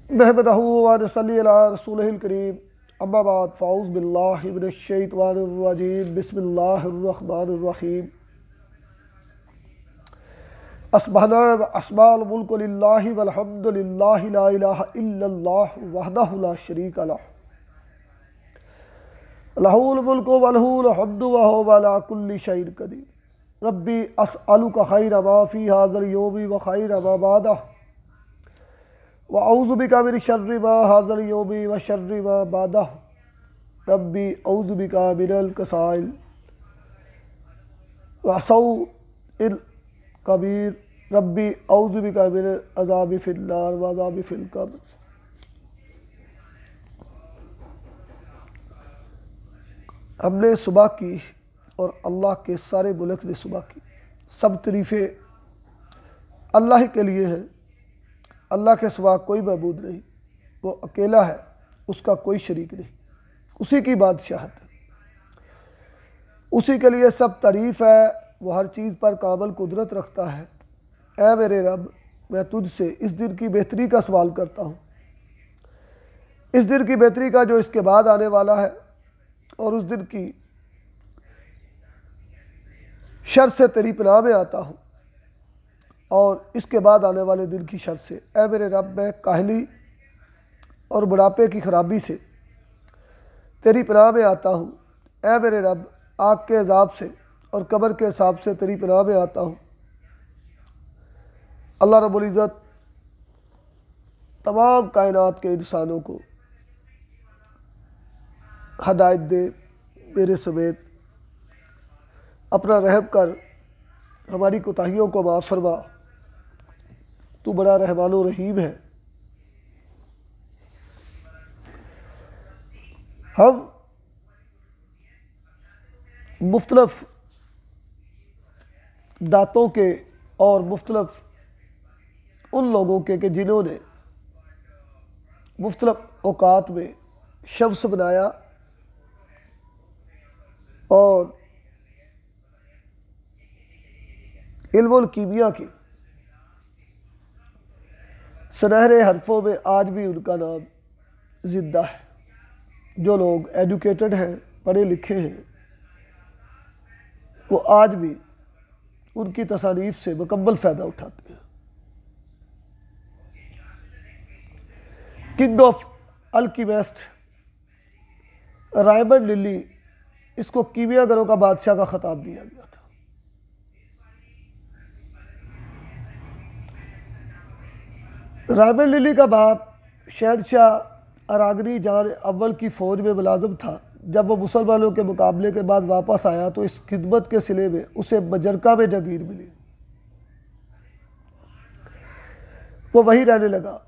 नहमदहू व नसल्ली अला रसूलिहिल करीम, अम्मा बाद, फ़ाऊज़ बिल्लाहि मिनश शैतानिर रजीम, बिस्मिल्लाहिर रहमानिर रहीम। अस्बहना व अस्बाल मुल्कु लिल्लाहि वल्हम्दुलिल्लाहि ला इलाहा इल्लल्लाह वहदहु ला शरीका लह, लहुल मुल्कु व लहुल हम्दु व हुवा अला कुल्लि शैइन क़दीर। रब्बी अस्अलुका खैरा मा फ़ी हाज़िल यौमि व खैरा मा बअदहु व अऊज़ु बिका मिन शर्रि मा हाज़िल यौमि व शर्रि मा बअदहु। रब्बी अऊज़ु बिका मिनल कसाइल व सऊइल कबीर। रब्बी अऊज़ु बिका मिन अज़ाबि फिन्नार व अज़ाबि फिल कब्र। हमने सुबह की और अल्लाह के सारे मुल्क ने सुबह की। सब तरीफ़े अल्लाह ही के लिए हैं। अल्लाह के सिवा कोई मबूद नहीं, वो अकेला है, उसका कोई शरीक नहीं, उसी की बादशाहत है, उसी के लिए सब तारीफ़ है। वो हर चीज़ पर कामिल कुदरत रखता है। ऐ मेरे रब, मैं तुझसे इस दिन की बेहतरी का सवाल करता हूँ, इस दिन की बेहतरी का जो इसके बाद आने वाला है, और उस दिन की शर से तेरी पनाह में आता हूँ, और इसके बाद आने वाले दिन की शर से। ऐ मेरे रब, मैं काहली और बुढ़ापे की खराबी से तेरी पनाह में आता हूँ। ऐ मेरे रब, आग के अजाब से और कब्र के हिसाब से तेरी पनाह में आता हूँ। अल्लाह रब्बुल इज़्ज़त तमाम कायनात के इंसानों को हदायत दे, मेरे समेत। अपना रहम कर, हमारी कोताहियों को माफ़ फरमा। तू बड़ा रहमान व रहीम है। हम मुख्तलिफ दातों के और मुख्तलिफ उन लोगों के कि जिन्होंने मुख्तलिफ औकात में शम्स बनाया और इल्मुल कीमिया की सुनहरे हरफों में आज भी उनका नाम ज़िंदा है। जो लोग एजुकेटेड हैं, पढ़े लिखे हैं, वो आज भी उनकी तसानीफ से मुकम्मल फ़ायदा उठाते हैं। किंग ऑफ अल्कीमिस्ट रायमंड लिली, इसको कीमियागरों का बादशाह का ख़िताब दिया गया था। रायमंड लिली का बाप शहंशाह अरागनी जान अव्वल की फ़ौज में मुलाजिम था। जब वो मुसलमानों के मुकाबले के बाद वापस आया तो इस खिदमत के सिले में उसे बजरका में जगीर मिली। वो वहीं रहने लगा।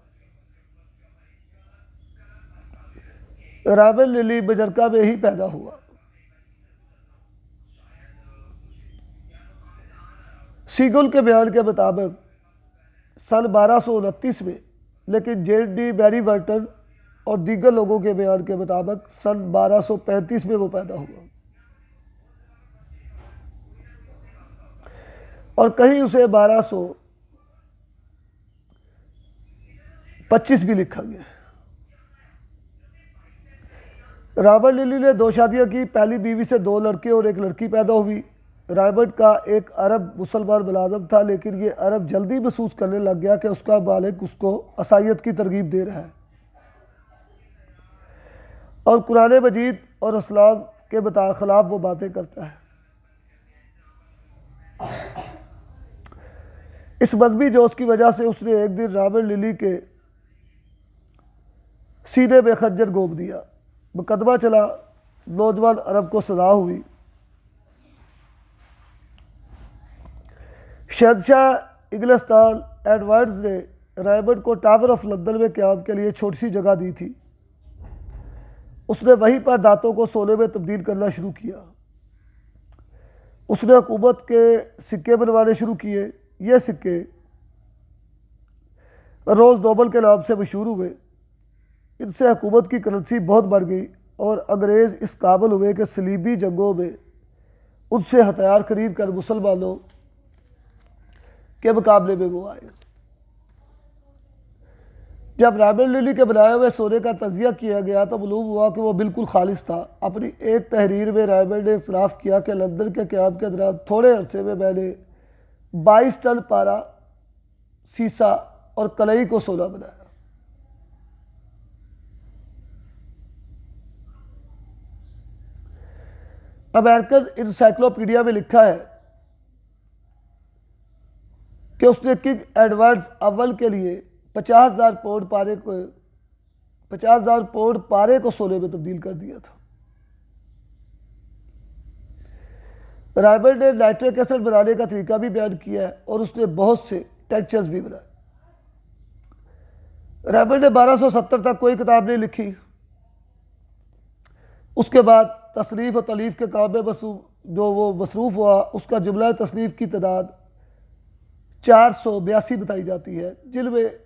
रायमंड लिली बजरका में ही पैदा हुआ। सीगुल के बयान के मुताबिक सन 1229 में, लेकिन J.D. बैरीबर्टन और दीगर लोगों के बयान के मुताबिक सन 1235 में वो पैदा हुआ, और कहीं उसे 1225 भी लिखा गया है। रायमंड लिली ने 2 शादियां की। पहली बीवी से 2 लड़के और 1 लड़की पैदा हुई। रायमंड का एक अरब मुसलमान मुलाजम था, लेकिन ये अरब जल्दी महसूस करने लग गया कि उसका मालिक उसको असाइयत की तरगीब दे रहा है और कुरान मजीद और इस्लाम के खिलाफ वो बातें करता है। इस मजहबी जोश की वजह से उसने एक दिन रायमंड लिली के सीने में खंजर घोंप दिया। मुकदमा चला। नौजवान अरब को सजा हुई। शहंशाह इंग्लिस्तान एडवर्ड्स ने रायमंड को टावर ऑफ लंदन में क़याम के लिए छोटी सी जगह दी थी। उसने वहीं पर दांतों को सोने में तब्दील करना शुरू किया। उसने हुकूमत के सिक्के बनवाने शुरू किए। ये सिक्के रोज़ नोबल के नाम से मशहूर हुए। इनसे हुकूमत की करेंसी बहुत बढ़ गई और अंग्रेज़ इस काबिल हुए कि सलीबी जंगों में उनसे हथियार खरीद कर मुसलमानों के मुकाबले में वो आए। जब रायबरेली के बनाए हुए सोने का तजिया किया गया तो मालूम हुआ कि वो बिल्कुल खालिश था। अपनी एक तहरीर में रायबर ने इतराफ़ किया कि लंदन के क़याम के दौरान थोड़े अरसे में मैंने 22 टन पारा, सीसा और कलई को सोना बनाया। अमेरिकन इंसाइक्लोपीडिया में लिखा है कि उसने किंग एडवर्ड्स अव्वल के लिए 50,000 पाउंड पारे को सोने में तब्दील कर दिया था। रायबर ने नाइट्रिक एसिड बनाने का तरीका भी बयान किया है और उसने बहुत से टेक्चर्स भी बनाए। रायबर ने 1270 तक कोई किताब नहीं लिखी। उसके बाद तसनीफ़ और तलीफ़ के काम में मसरूफ़ हुआ। उसका जुमला तसनीफ़ की तादाद 482 बताई जाती है, जिनमें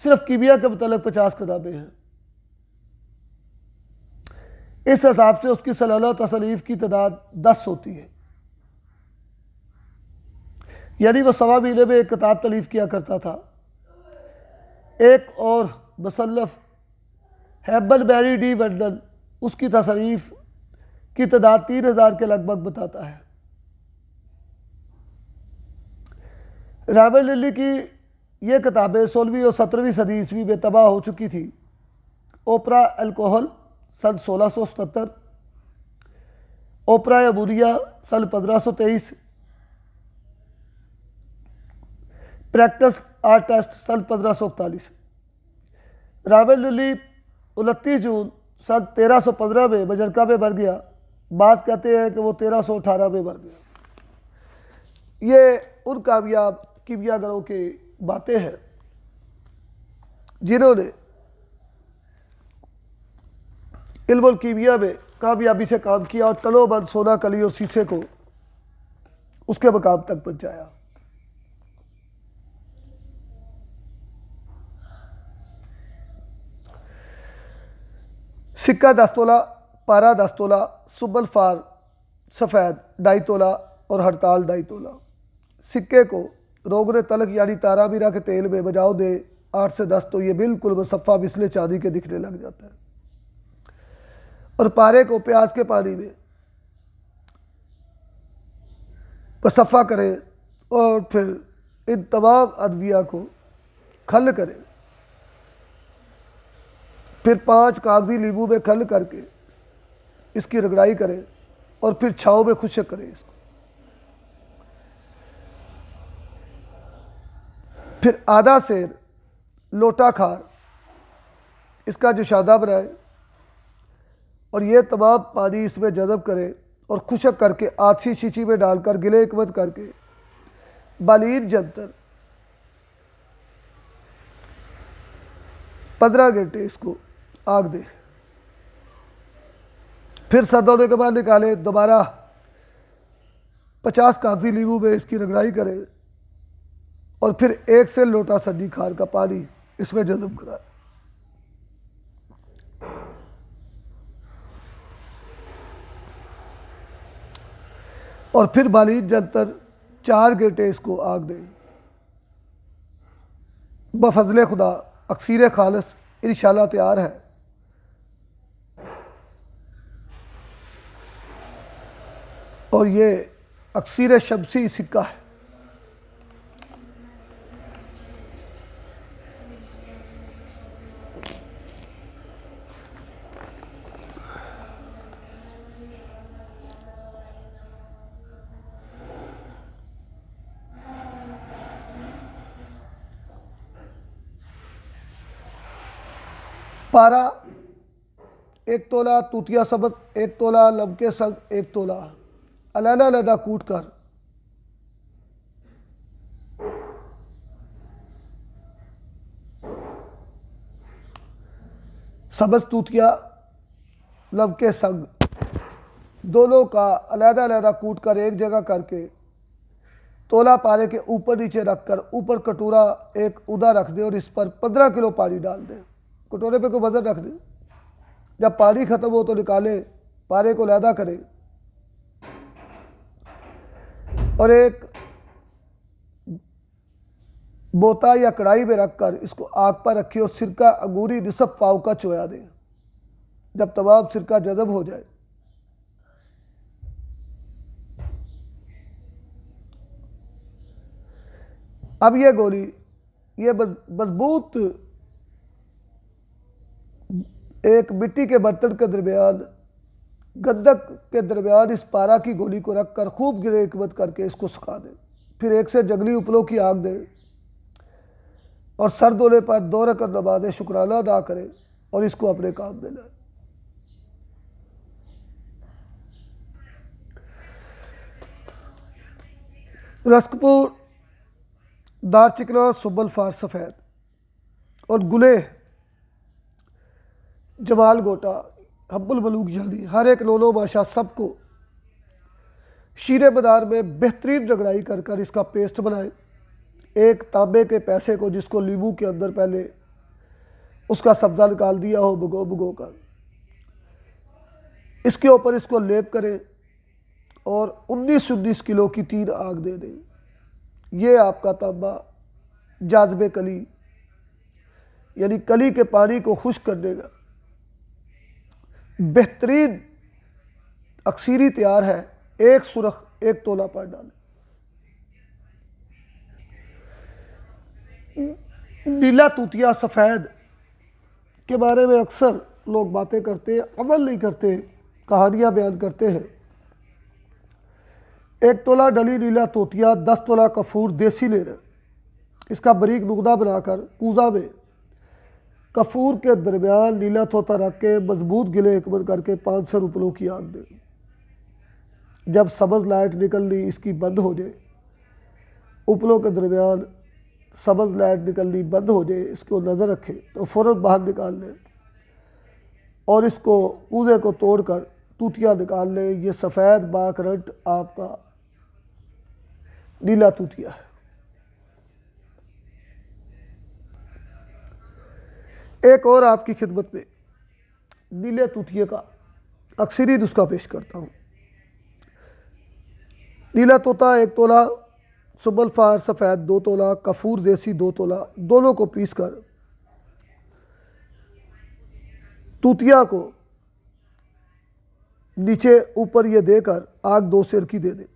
सिर्फ कीमिया के मतलब 50 किताबें हैं। इस हिसाब से उसकी सालाना तसनीफ़ की तादाद 10 होती है, यानी वह 1.25 महीने में एक किताब तलीफ़ किया करता था। एक और मुसन्नफ़ हैबल मैरी डी वर्डन उसकी तसनीफ़ की तादाद 3000 के लगभग बताता है। रायबरेली की ये किताबें 16वीं और 17वीं सदी ईस्वी में तबाह हो चुकी थी। ओपरा अल्कोहल सन 1677, ओपरा अमूनिया सन 1523, प्रैक्टिस आर्ट टेस्ट सन 1541। रायबरेली 29 जून सन 1315 में मजरका में मर गया। बाज़ कहते हैं कि वो 1318 में मर गया। ये उन कामयाब कीमियागरों की बातें हैं जिन्होंने इल्मुल कीमिया में कामयाबी से काम किया और तनोबंद सोना, कली और शीशे को उसके मकाम तक पहुंचाया। सिक्का 10 तोला, पारा 10 तोला, सुबल फार सफ़ेद 2.5 तोला और हड़ताल 2.5 तोला। सिक्के को रोगने तलक यानी तारामीरा के तेल में बजाओ दे 8 से 10 तो ये बिल्कुल मुसफ़ा मिसले चांदी के दिखने लग जाता है। और पारे को प्याज के पानी में मुसफ़ा करें और फिर इन तमाम अद्विया को खल करें। फिर 5 कागजी नींबू में खल करके इसकी रगड़ाई करें और फिर छाँव में खुश्क करें इसको। फिर आधा सेर लोटा खार इसका जुशादा बनाएं और ये तमाम पानी इसमें जज़ब करें और खुश्क करके आछी शीशी में डालकर गिले हिकमत करके बालीन जंतर 15 घंटे इसको आग दें। फिर सर्द होने के बाद निकालें। दोबारा 50 कागजी नींबू में इसकी रगड़ाई करें और फिर 1 से लोटा सन्नी खार का पानी इसमें जज़ब कराएं। और फिर बालीन जंतर 4 घंटे इसको आग दें। बफजले खुदा अक्सीर खालिस इंशाल्लाह तैयार है। और ये अक्सीर शमसी सिक्का है। पारा 1 तोला, तूतिया सबत 1 तोला, लमके संग 1 तोला अलग-अलग कूट कर सब्ज़ तूतिया लमके संग दोनों का अलग-अलग कूट कर एक जगह करके तोला पारे के ऊपर नीचे रखकर ऊपर कटोरा एक उदा रख दें और इस पर 15 किलो पानी डाल दें। कटोरे पे कोई वजन रख दें। जब पानी ख़त्म हो तो निकालें, पारे को लैदा करें और एक बोता या कढ़ाई में रखकर इसको आग पर रखिए और सिरका अंगूरी निसफ पाव का चोया दें। जब तमाम सिरका जज़ब हो जाए अब ये गोली ये मजबूत एक मिट्टी के बर्तन के दरमियान गंधक के दरमियान इस पारा की गोली को रखकर खूब गिरे हिकमत करके इसको सुखा दें। फिर एक से जंगली उपलों की आग दें और सर धोने पर 2 रकअत नमाज़ शुक्राना अदा करें और इसको अपने काम में लाएं। रस्कपुर, दार चिकना, सुबल फार सफ़ेद और गुले जमाल गोटा, हब्बुल मलूक यानी हर एक लोलो माशा सबको शीरे बाजार में बेहतरीन रगड़ाई कर कर इसका पेस्ट बनाएं। एक तांबे के पैसे को जिसको नींबू के अंदर पहले उसका सब्ज़ा निकाल दिया हो भिगो कर इसके ऊपर इसको लेप करें और 19-19 किलो की 3 आग दे दें। ये आपका तांबा जाज़बे कली यानी कली के पानी को खुश्क करने का बेहतरीन अक्सीरी तैयार है। 1 सुरख 1 तोला पर डालें। नीला तूतिया सफ़ेद के बारे में अक्सर लोग बातें करते हैं, अमल नहीं करते, कहानियाँ बयान करते हैं। 1 तोला डली नीला तोतिया, 10 तोला कफूर देसी लेना। इसका बारीक नुकदा बनाकर कूज़ा में कफूर के दरमियान नीला तोता रख के मजबूत गिले हिकमत करके 500 रुपयों की आग दें। जब सब्ज़ लाइट निकलनी इसकी बंद हो जाए, उपलों के दरमियान सब्ज़ लाइट निकलनी बंद हो जाए, इसको नज़र रखें तो फ़ौरन बाहर निकाल लें और इसको कूज़े को तोड़कर तूतिया निकाल लें। ये सफ़ेद बाकरट आपका नीला तूतिया है। एक और आपकी खिदमत में नीले तूतिये का अक्सरी नुस्खा पेश करता हूँ। नीला तोता 1 तोला, सुबल फार सफ़ेद 2 तोला, कफूर देसी 2 तोला, दोनों को पीस कर तूतिया को नीचे ऊपर ये देकर आग 2 सेर की दे दें।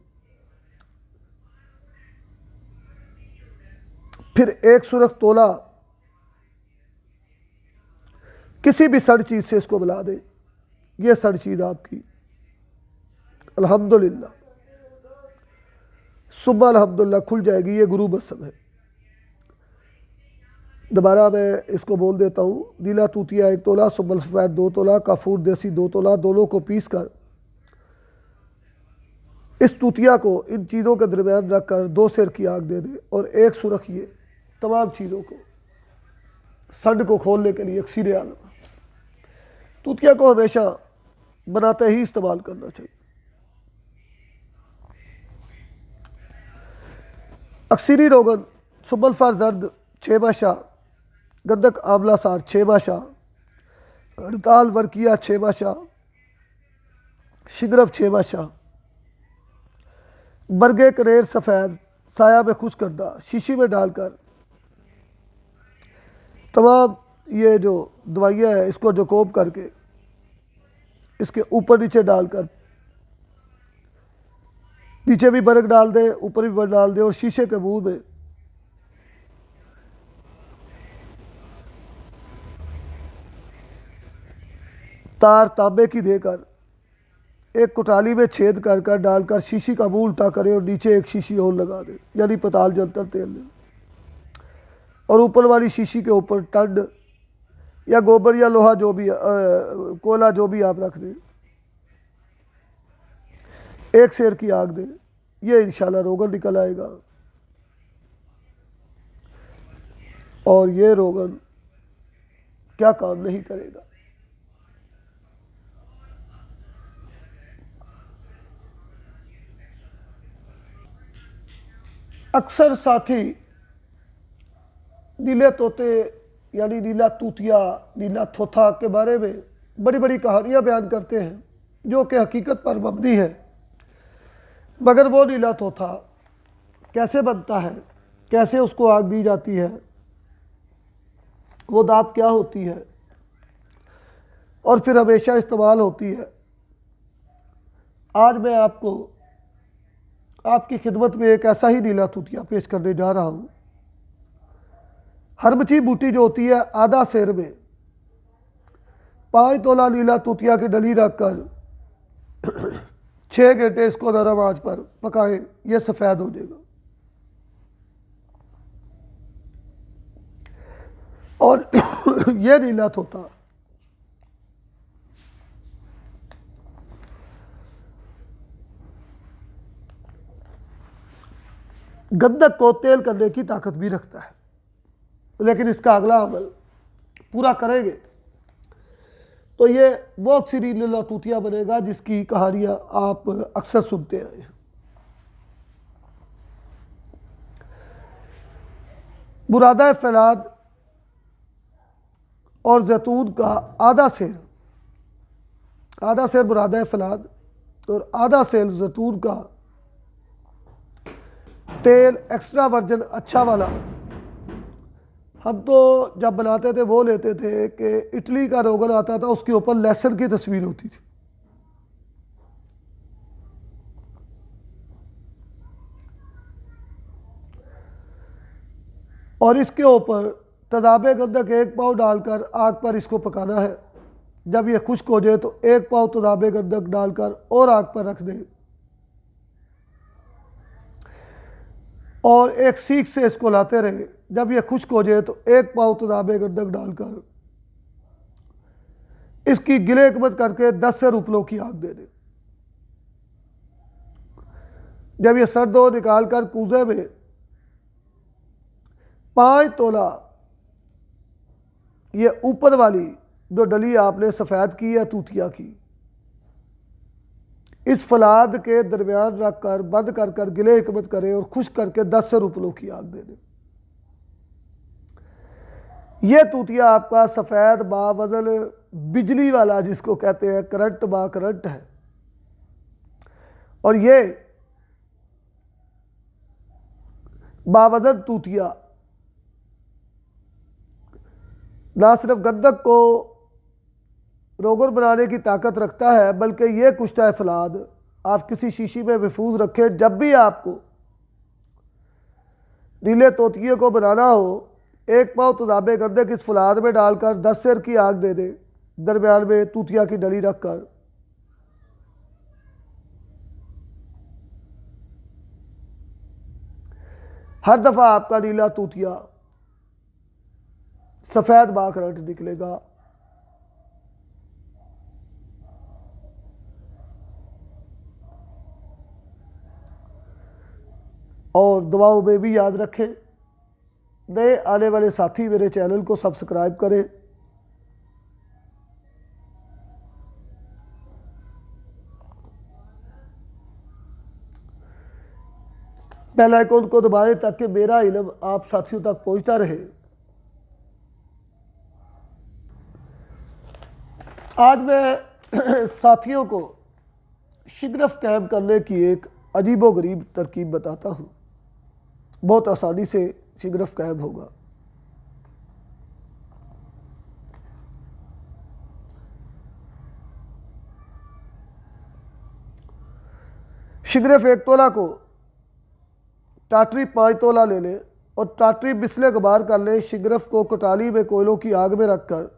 फिर 1 सुरख तोला किसी भी सड़ चीज़ से इसको मिला दें। ये सड़ चीज़ आपकी अल्हम्दुलिल्लाह सुबह अल्हम्दुलिल्लाह खुल जाएगी। ये गुरूब असम है। दोबारा मैं इसको बोल देता हूँ। नीला तूतिया 1 तोला, सुबल सफ़ेद 2 तोला, कफूर देसी 2 तोला, दोनों को पीस कर इस तूतिया को इन चीज़ों के दरमियान रख कर 2 सेर की आग दे दें और 1 सुरख ये तमाम चीज़ों को सड़ को खोलने के लिए अक्सीर आलम। तूतिया को हमेशा बनाते ही इस्तेमाल करना चाहिए। अक्सीरी रोगन, सुबल फार जर्द 6 माशा, गंधक आंवला सार 6 माशा, हड़ताल वर्किया 6 माशा, शिगरफ 6 माशा, बरगे करेर सफ़ेद साया में खुश करदा शीशी में डालकर तमाम ये जो दवाइयाँ हैं इसको जोकोब करके इसके ऊपर नीचे डालकर, नीचे भी बर्फ़ डाल दें, ऊपर भी बर्फ़ डाल दें और शीशे के मुंह में तार तांबे की देकर एक कुटाली में छेद कर कर डालकर शीशी का मुंह उल्टा करें और नीचे एक शीशी और लगा दें, यानी पताल जंतर तेल लें और ऊपर वाली शीशी के ऊपर टंड या गोबर या लोहा जो भी कोयला जो भी आप रख दें, 1 सेर की आग दें। ये इंशाल्लाह रोगन निकल आएगा और ये रोगन क्या काम नहीं करेगा। अक्सर साथी नीले तोते यानी नीला तूतिया, नीला थोथा के बारे में बड़ी बड़ी कहानियाँ बयान करते हैं जो कि हकीकत पर मबनी है। मगर वो नीला तोता कैसे बनता है, कैसे उसको आग दी जाती है, वो दात क्या होती है और फिर हमेशा इस्तेमाल होती है। आज मैं आपको आपकी खिदमत में एक ऐसा ही नीला तूतिया पेश करने जा रहा हूँ। हरबची बूटी जो होती है, आधा सेर में 5 तोला नीला तूतिया की डली रखकर 6 घंटे इसको नरम आंच पर पकाएं, यह सफ़ेद हो जाएगा। और यह नीला तोता गंधक को तेल करने की ताकत भी रखता है। लेकिन इसका अगला अमल पूरा करेंगे तो ये वो अक्सरी नीला तूतिया बनेगा जिसकी कहानियाँ आप अक्सर सुनते आए हैं। बुरादा फलाद और जैतून का आधा सेर बुरादा फलाद और आधा सेर जैतून का तेल एक्स्ट्रा वर्जन अच्छा वाला। हम तो जब बनाते थे वो लेते थे कि इटली का रोगन आता था, उसके ऊपर लहसुन की तस्वीर होती थी। और इसके ऊपर तजाबे गंधक 1 पाव डालकर आग पर इसको पकाना है। जब ये खुश्क हो जाए तो 1 पाव तजाबे गंधक डालकर और आग पर रख दें और एक सीख से इसको लाते रहे। जब ये खुश्क हो जाए तो 1 पाव तजाबे गंधक डालकर इसकी गिले कमत करके 10 से रुपलों की आग दे दें। जब ये सर्द हो निकाल कर कूजे में 5 तोला ये ऊपर वाली जो डली आपने सफ़ेद की है तूतिया की, इस फलाद के दरमियान रख कर बंद कर कर गिले हिकमत करें और खुश करके 10 से रुपलों की आग दे दें। यह तूतिया आपका सफ़ेद बावजन बिजली वाला जिसको कहते हैं करंट बा करंट है। और ये बावजन तूतिया ना सिर्फ गंधक को रोगन बनाने की ताकत रखता है, बल्कि ये कुश्ता फलाद आप किसी शीशी में महफूज रखें। जब भी आपको नीले तोतिये को बनाना हो, 1 पाव तजाबे गंधक इस फलाद में डालकर 10 सेर की आग दे दें, दरमियान में तूतिया की डली रखकर। हर दफ़ा आपका नीला तूतिया सफ़ेद बाकरट निकलेगा। और दुआओं में भी याद रखें। नए आने वाले साथी मेरे चैनल को सब्सक्राइब करें। बेल आइकन को दबाएं ताकि मेरा इल्म आप साथियों तक पहुंचता रहे। आज मैं साथियों को शिगरफ कैम करने की एक अजीबो गरीब तरकीब बताता हूँ। बहुत आसानी से शिगरफ कैम होगा। शिगरफ 1 तोला को टाटरी 5 तोला ले लें और टाटरी बिस्ले गबार कर लें। शिगरफ को कटाली में कोयलों की आग में रखकर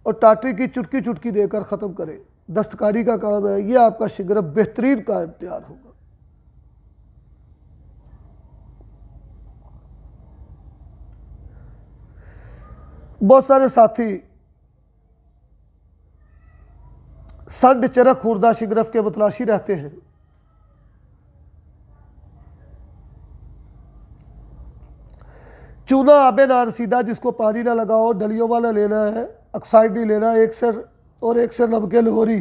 और टाटरी की चुटकी चुटकी देकर ख़त्म करें। दस्तकारी का काम है, यह आपका शिगरफ बेहतरीन कायम तैयार होगा। बहुत सारे साथी संड चरक खुर्दा शिगरफ के मतलाशी रहते हैं। चूना आबे ना रसीदा जिसको पानी ना लगाओ, डलियों वाला लेना है, ऑक्साइड नहीं लेना। 1 सेर और 1 सेर नमके लाहौरी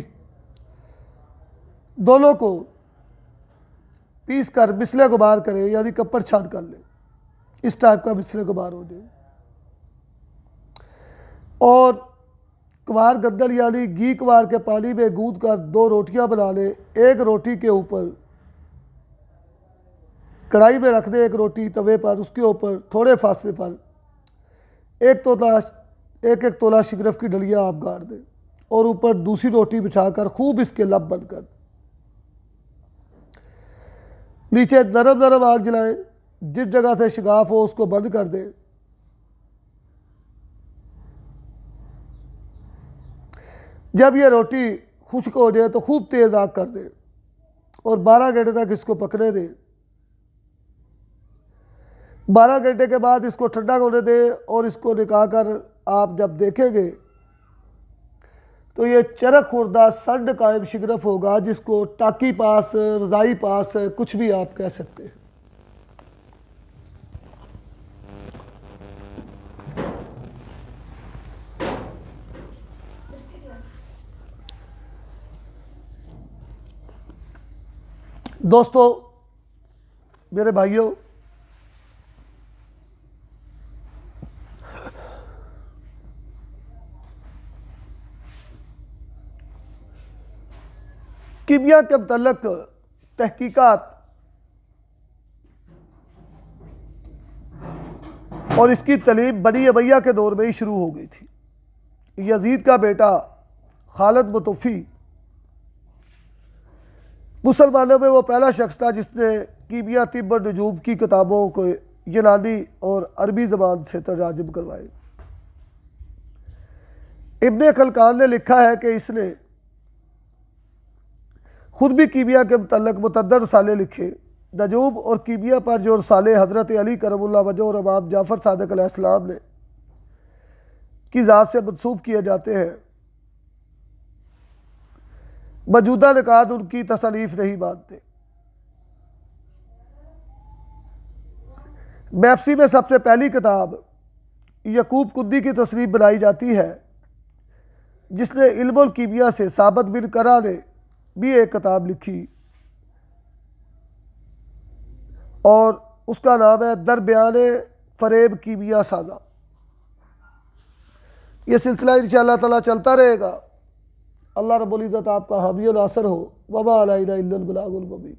दोनों को पीस कर बिस्ले गुबार करें, यानी कपड़ छान कर लें। इस टाइप का बिस्ले गुबार हो जाए। और कवार गद्दल यानी घी कवार के पानी में गूंद कर 2 रोटियां बना लें। 1 रोटी के ऊपर कढ़ाई में रख दें एक रोटी तवे पर, उसके ऊपर थोड़े फासले पर एक एक तोला शिकरफ की डलियाँ आप गाड़ दें और ऊपर दूसरी रोटी बिछाकर खूब इसके लब बंद कर दें। नीचे नरम नरम आग जलाएं, जिस जगह से शिगाफ हो उसको बंद कर दें। जब ये रोटी खुश्क हो जाए तो खूब तेज़ आग कर दें और 12 घंटे तक इसको पकने दें। 12 घंटे के बाद इसको ठंडा होने दें और इसको निकाल कर आप जब देखेंगे तो ये चरक खुर्दा संड कायम शिकरफ होगा, जिसको टाकी पास, रज़ाई पास, कुछ भी आप कह सकते हैं। दोस्तों, मेरे भाइयों, कीमिया के मतलब तहकीकात और इसकी तलीम बनी उमैया के दौर में ही शुरू हो गई थी। यजीद का बेटा खालिद मुतफ़ी मुसलमानों में वो पहला शख्स था जिसने कीमिया, तिब्ब और नजूम की किताबों को यूनानी और अरबी ज़बान से तर्जुमा करवाए। इब्ने खलकान ने लिखा है कि इसने खुद भी कीमिया के मतलब मुतअद्दिद रसाले लिखे। नजूम और कीमिया पर जो रसाले हज़रत अली करमुल्लाह वजह और इमाम जाफ़र सादिक़ अलैहिस्सलाम ने की ज़ात से मंसूब किए जाते हैं, मौजूदा निकात उनकी तसनीफ़ नहीं मानते। मैफसी में सबसे पहली किताब यकूब कुद्दी की तसनीफ़ बनाई जाती है, जिसने इल्मुल कीमिया से साबित बिन करा ने भी एक किताब लिखी और उसका नाम है दरबयाने फ़रेब कीमिया साजा। ये सिलसिला इंशाअल्लाह ताला चलता रहेगा। अल्लाह रब्बुल इज़्ज़त आपका हामी और नासर हो। वमा अलैना इल्लल बलागुल मुबीन।